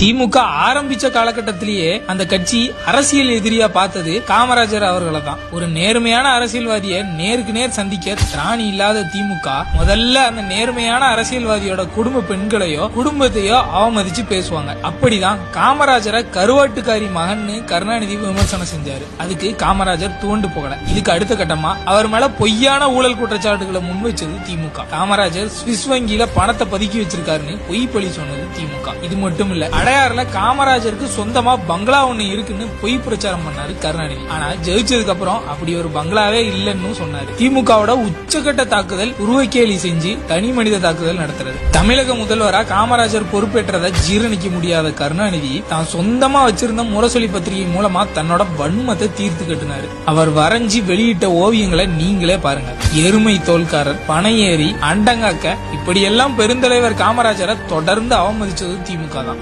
திமுக ஆரம்பிச்ச காலகட்டத்திலேயே அந்த கட்சி அரசியல் எதிரியா பார்த்தது காமராஜர் அவர்களை தான். ஒரு நேர்மையான அரசியல்வாதியை நேருக்கு நேர் சந்திக்க திராணி இல்லாத திமுக முதல்ல அந்த நேர்மையான அரசியல்வாதியோட குடும்ப பெண்களையோ குடும்பத்தையோ அவமதிச்சு பேசுவாங்க. அப்படிதான் காமராஜரை கருவாட்டுக்காரி மகன்னு கருணாநிதி விமர்சனம் செஞ்சாரு. அதுக்கு காமராஜர் தூண்டு போகல. இதுக்கு அடுத்த கட்டமா அவர் மேல பொய்யான ஊழல் குற்றச்சாட்டுகளை முன் வச்சது திமுக. காமராஜர் சுவிஸ் வங்கியில பணத்தை பதுக்கி வச்சிருக்காருன்னு பொய் பழி சொன்னது திமுக. இது மட்டும் இல்ல, அடையாறுல காமராஜருக்கு சொந்தமா பங்களா ஒண்ணு இருக்குன்னு பொய் பிரச்சாரம் பண்ணாரு கருணாநிதி. ஆனா ஜெயிச்சதுக்கு அப்புறம் அப்படி ஒரு பங்களாவே இல்லன்னு சொன்னாரு. திமுகவோட உச்சகட்ட தாக்குதல் உருவக்கேலி செஞ்சு தனி மனித தாக்குதல் நடத்துறது. தமிழக முதல்வரா காமராஜர் பொறுப்பேற்றதை ஜீரணிக்க முடியாத கருணாநிதி தான் சொந்தமா வச்சிருந்த முரசொலி பத்திரிகை மூலமா தன்னோட வன்மத்தை தீர்த்து கட்டினாரு. அவர் வரைஞ்சி வெளியிட்ட ஓவியங்களை நீங்களே பாருங்க. எருமை தோல்காரர், பனையேறி, அண்டங்காக்க, இப்படியெல்லாம் பெருந்தலைவர் காமராஜரை தொடர்ந்து அவமதிச்சது திமுக தான்.